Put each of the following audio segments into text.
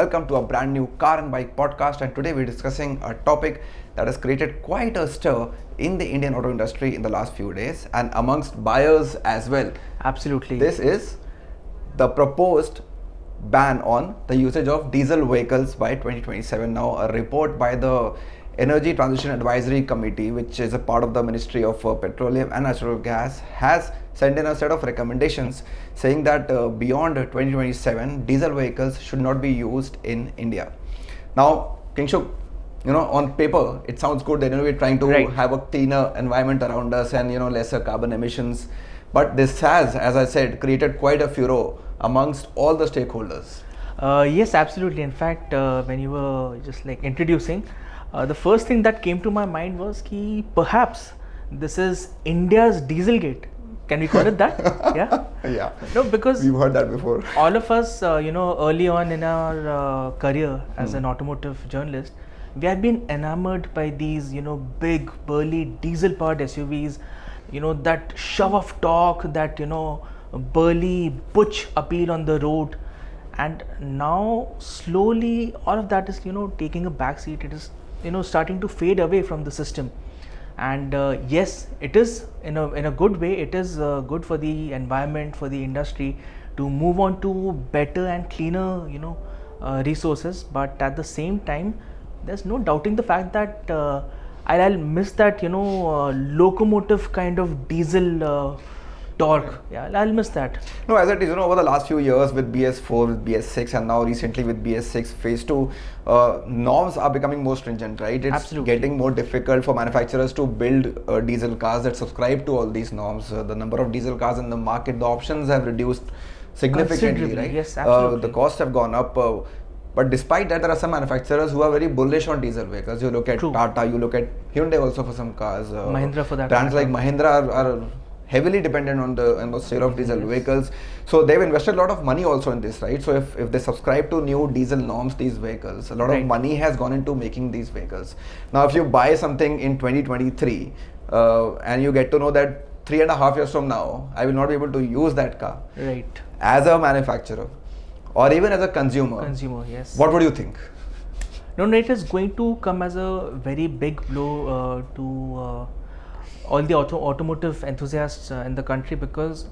welcome to a brand new car and bike podcast. And today we're discussing a topic that has created quite a stir in the Indian auto industry in the last few days and amongst buyers as well. Absolutely. This is the proposed ban on the usage of diesel vehicles by 2027. Now, a report by the Energy Transition Advisory Committee, which is a part of the Ministry of Petroleum and Natural Gas, has sent in a set of recommendations saying that beyond 2027, diesel vehicles should not be used in India. Now, Kingshuk, on paper, it sounds good that we're trying to have a cleaner environment around us and lesser carbon emissions. But this has, as I said, created quite a furor amongst all the stakeholders. Yes, absolutely. In fact, when you were just introducing, the first thing that came to my mind was ki perhaps this is India's Dieselgate. Can we call it that? Yeah. Yeah. No, because we've heard that before. All of us, early on in our career as an automotive journalist, we have been enamored by these, big, burly, diesel-powered SUVs. That shove of torque, that burly, butch appeal on the road. And now, slowly, all of that is, taking a backseat. It is starting to fade away from the system, and yes, it is in a good way. It is good for the environment, for the industry to move on to better and cleaner resources. But at the same time, there's no doubting the fact that I'll miss that locomotive kind of diesel torque. Yeah, I'll miss that. No, as it is, over the last few years with BS4, with BS6, and now recently with BS6 phase 2, norms are becoming more stringent, right? It's getting more difficult for manufacturers to build diesel cars that subscribe to all these norms. The number of diesel cars in the market, the options have reduced significantly, right? Yes, absolutely. The costs have gone up. But despite that, there are some manufacturers who are very bullish on diesel vehicles. You look at Tata, you look at Hyundai also for some cars. Mahindra for that. Brands like Mahindra are heavily dependent on the sale of diesel vehicles. So they've invested a lot of money also in this, right? So if they subscribe to new diesel norms, these vehicles, a lot of money has gone into making these vehicles. Now, if you buy something in 2023 and you get to know that 3.5 years from now, I will not be able to use that car. Right. As a manufacturer or even as a consumer. Yes. What would you think? No, it is going to come as a very big blow to all the automotive enthusiasts in the country, because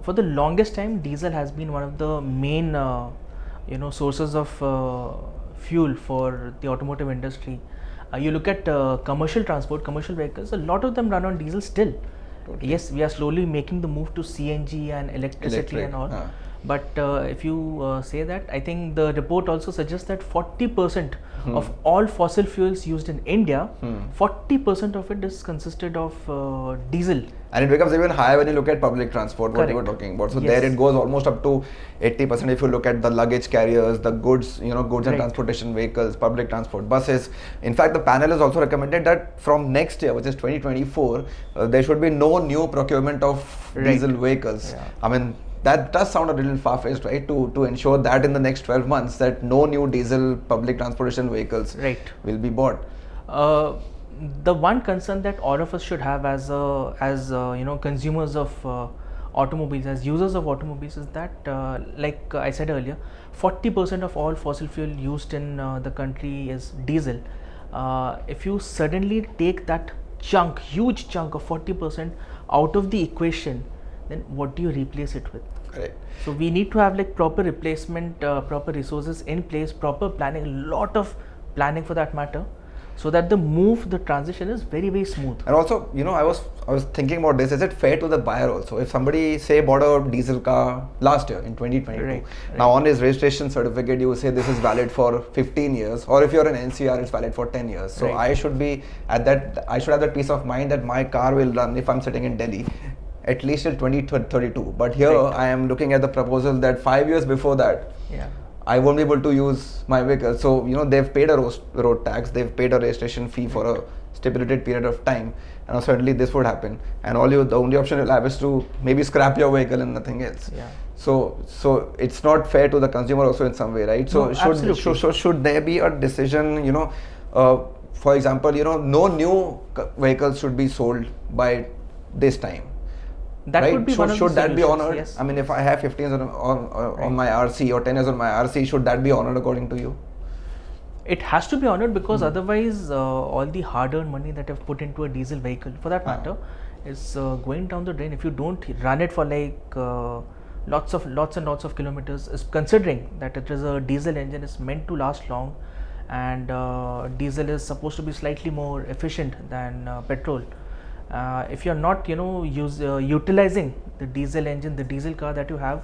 for the longest time diesel has been one of the main sources of fuel for the automotive industry. You look at commercial transport, commercial vehicles, a lot of them run on diesel still. Totally. Yes, we are slowly making the move to CNG and electricity and all. But if you say that, I think the report also suggests that 40% of all fossil fuels used in India, 40% of it is consisted of diesel. And it becomes even higher when you look at public transport, what you were talking about. So there it goes almost up to 80% if you look at the luggage carriers, the goods, goods and transportation vehicles, public transport, buses. In fact, the panel has also recommended that from next year, which is 2024, there should be no new procurement of diesel vehicles. Yeah. I mean, that does sound a little far-fetched, right? To ensure that in the next 12 months that no new diesel public transportation vehicles will be bought. The one concern that all of us should have as consumers of automobiles, as users of automobiles, is that like I said earlier, 40% of all fossil fuel used in the country is diesel. If you suddenly take that huge chunk of 40% out of the equation, then what do you replace it with? Correct. So we need to have proper replacement, proper resources in place, proper planning, a lot of planning for that matter, so that the transition is very, very smooth. And also, I was thinking about this. Is it fair to the buyer also? If somebody say bought a diesel car last year in 2022, now on his registration certificate you say this is valid for 15 years, or if you're an NCR, it's valid for 10 years. So I should have that peace of mind that my car will run if I'm sitting in Delhi at least till 2032. But here I am looking at the proposal that 5 years before that, I won't be able to use my vehicle. So, they've paid a road tax, they've paid a registration fee for a stipulated period of time, and certainly this would happen. And the only option you'll have is to maybe scrap your vehicle and nothing else. Yeah. So it's not fair to the consumer also in some way, right? So no, should there be a decision, for example, no new vehicles should be sold by this time. That right? could be one of the Should that be solutions, honored? yes. I mean, if I have 15 years on my RC or 10 years on my RC, should that be honored according to you? It has to be honored, because otherwise all the hard-earned money that I've put into a diesel vehicle, for that matter, is going down the drain. If you don't run it for like lots and lots of kilometers, is considering that it is a diesel engine, is meant to last long, and diesel is supposed to be slightly more efficient than petrol. If you're not utilizing the diesel engine, the diesel car that you have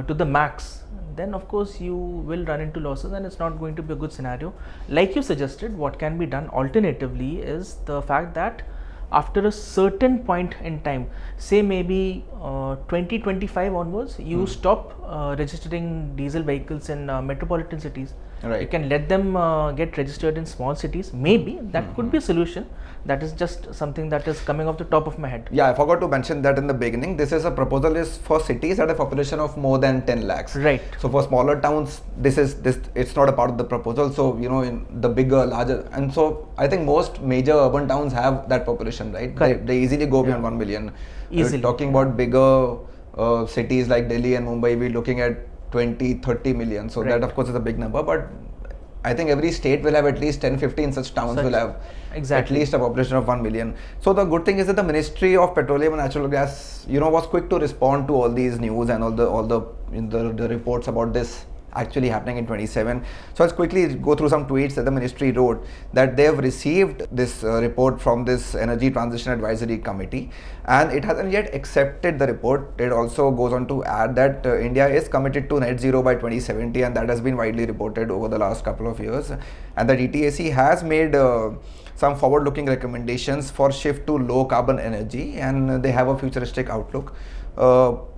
to the max, then of course you will run into losses, and it's not going to be a good scenario. Like you suggested, what can be done alternatively is the fact that after a certain point in time, say maybe 2025 onwards, you stop registering diesel vehicles in metropolitan cities. Right. You can let them get registered in small cities. Maybe that could be a solution. That is just something that is coming off the top of my head. Yeah, I forgot to mention that in the beginning. This is a proposal is for cities that have a population of more than 10 lakhs. Right. So for smaller towns, it's not a part of the proposal. So in the bigger, larger, and so I think most major urban towns have that population, right? They easily go beyond 1 million. Easily. Talking about bigger cities like Delhi and Mumbai, we're looking at 20-30 million. So that of course is a big number, but I think every state will have at least 10-15 such towns will have at least a population of 1 million. So the good thing is that the Ministry of Petroleum and Natural Gas, was quick to respond to all these news and all the reports about this actually happening in 27. So let's quickly go through some tweets that the ministry wrote, that they have received this report from this Energy Transition Advisory Committee, and it hasn't yet accepted the report. It also goes on to add that India is committed to net zero by 2070, and that has been widely reported over the last couple of years, and that ETAC has made some forward-looking recommendations for shift to low carbon energy, and they have a futuristic outlook.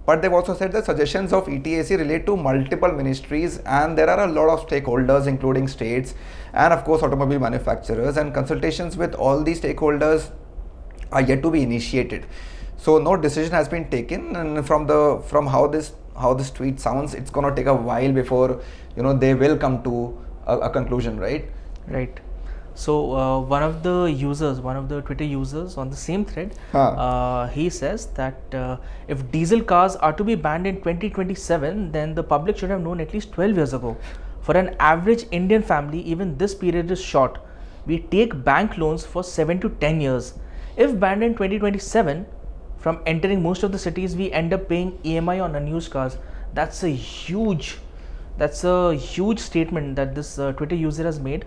But they've also said that suggestions of ETAC relate to multiple ministries, and there are a lot of stakeholders, including states and of course automobile manufacturers, and consultations with all these stakeholders are yet to be initiated. So no decision has been taken, and from how this tweet sounds, it's going to take a while before they will come to a conclusion, right? Right. So one of the Twitter users on the same thread, he says that if diesel cars are to be banned in 2027, then the public should have known at least 12 years ago. For an average Indian family, even this period is short. We take bank loans for 7 to 10 years. If banned in 2027, from entering most of the cities, we end up paying EMI on unused cars. That's a huge statement that this Twitter user has made.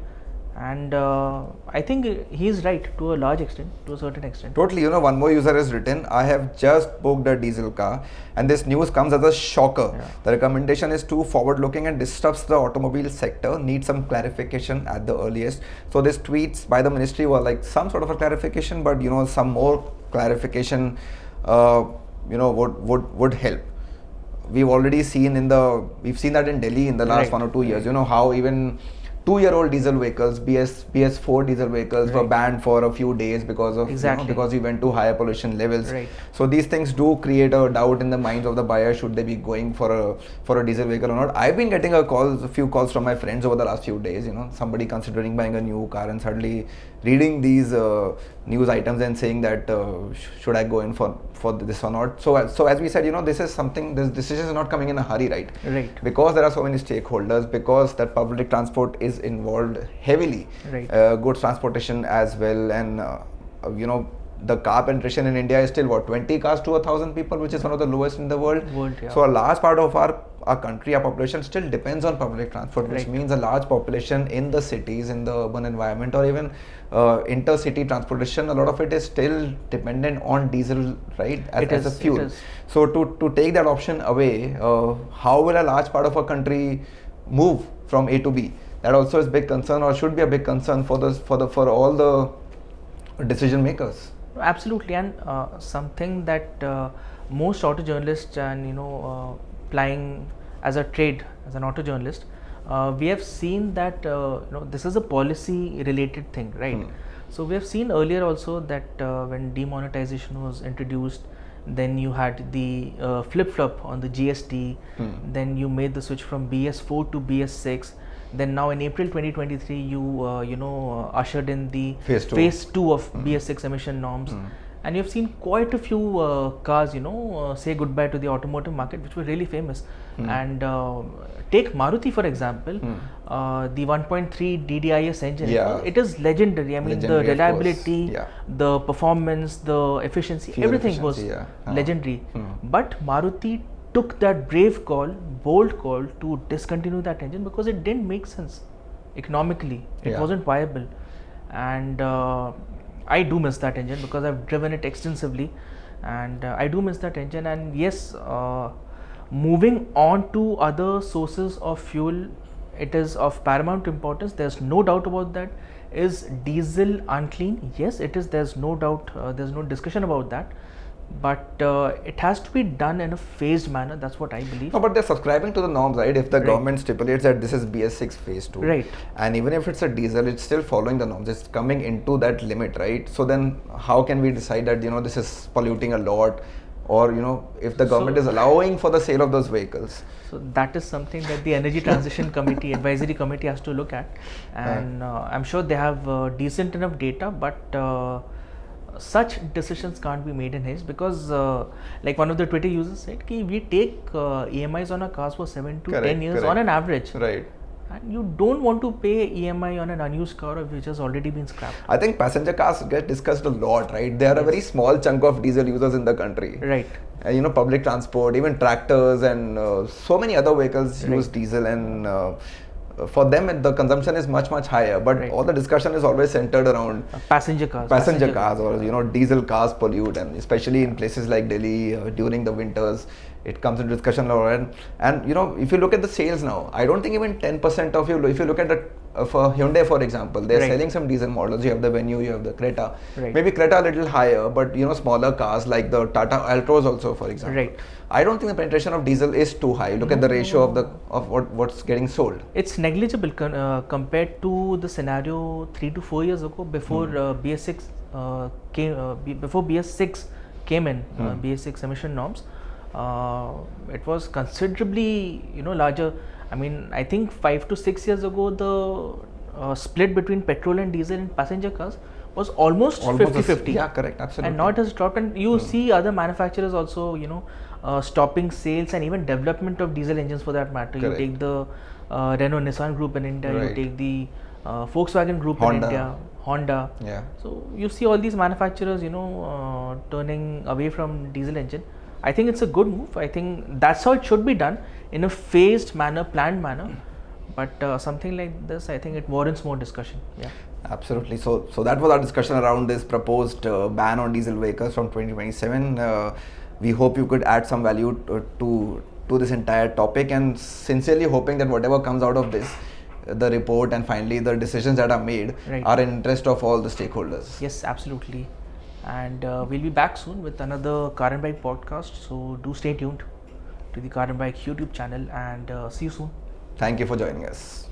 And I think he is right to a large extent, to a certain extent. Totally. One more user has written, I have just booked a diesel car, and this news comes as a shocker. Yeah. The recommendation is too forward looking and disrupts the automobile sector, needs some clarification at the earliest. So these tweets by the ministry were like some sort of a clarification, but some more clarification would help. We've already seen we've seen that in Delhi in the last 1 or 2 years, how even 2-year-old diesel vehicles, BS4 diesel vehicles were banned for a few days because of because we went to higher pollution levels. Right. So these things do create a doubt in the minds of the buyer, should they be going for a diesel vehicle or not. I've been getting a few calls from my friends over the last few days, somebody considering buying a new car and suddenly reading these news items and saying that should I go in for this or not. So as we said, this decision is not coming in a hurry, right? Because there are so many stakeholders, because that public transport is involved heavily, goods transportation as well, and the car penetration in India is still 20 cars to 1,000 people, which is one of the lowest in the world. So a large part of our country, our population still depends on public transport, which means a large population in the cities, in the urban environment, or even intercity transportation. A lot of it is still dependent on diesel, right, as a fuel. So to take that option away, how will a large part of our country move from A to B? That also is a big concern, or should be a big concern for all the decision makers. Absolutely, and something that most auto journalists and plying as a trade, as an auto journalist, we have seen that this is a policy related thing, right? So we have seen earlier also that when demonetization was introduced, then you had the flip-flop on the GST, then you made the switch from BS4 to BS6. Then now in April 2023, you ushered in the phase two of BS6 emission norms, and you've seen quite a few cars, say goodbye to the automotive market, which were really famous. And take Maruti for example, the 1.3 DDIS engine. It is legendary. I mean, the reliability, the performance, the efficiency, everything was legendary. But Maruti took that brave call, bold call to discontinue that engine because it didn't make sense economically. It wasn't viable, and I do miss that engine because I've driven it extensively, and I do miss that engine. And yes, moving on to other sources of fuel, it is of paramount importance. There's no doubt about that. Is diesel unclean? Yes, it is. There's no doubt. There's no discussion about that. But it has to be done in a phased manner. That's what I believe. No, but they're subscribing to the norms, right? If the government stipulates that this is BS6 phase 2, right, and even if it's a diesel, it's still following the norms. It's coming into that limit, right? So then how can we decide that, this is polluting a lot, or, if the government is allowing for the sale of those vehicles? So that is something that the Energy Transition Committee, Advisory Committee has to look at. And I'm sure they have decent enough data, but such decisions can't be made in haste because like one of the Twitter users said, we take EMIs on our cars for 7 to 10 years on an average. Right. And you don't want to pay EMI on an unused car which has already been scrapped. I think passenger cars get discussed a lot, right? They are a very small chunk of diesel users in the country. Right. Public transport, even tractors and so many other vehicles use diesel, and for them the consumption is much higher, but all the discussion is always centered around passenger cars or diesel cars pollute, and especially in places like Delhi during the winters it comes into discussion a lot. And if you look at the sales now, I don't think even 10% of you, if you look at the for Hyundai for example, they're selling some diesel models. You have the Venue, you have the Creta, maybe Creta a little higher, but smaller cars like the Tata Altroz also for example. I don't think the penetration of diesel is too high. Look at the ratio of what's getting sold. It's negligible compared to the scenario 3 to 4 years ago before BS6 before BS6 came in, BS6 emission norms. It was considerably larger. I mean, I think 5 to 6 years ago the split between petrol and diesel in passenger cars was almost 50-50. Yeah, correct, absolutely. And now it has dropped, and you see other manufacturers also stopping sales and even development of diesel engines for that matter. You take the Renault Nissan group in India, you take the Volkswagen group in India, Honda. So you see all these manufacturers turning away from diesel engine. I think it's a good move. I think that's how it should be done, in a phased manner, planned manner. But something like this, I think it warrants more discussion. Yeah. Absolutely. So that was our discussion around this proposed ban on diesel vehicles from 2027. We hope you could add some value to this entire topic, and sincerely hoping that whatever comes out of this, the report and finally the decisions that are made are in interest of all the stakeholders. Yes, absolutely. And we'll be back soon with another Car and Bike podcast. So do stay tuned to the Car and Bike YouTube channel, and see you soon. Thank you for joining us.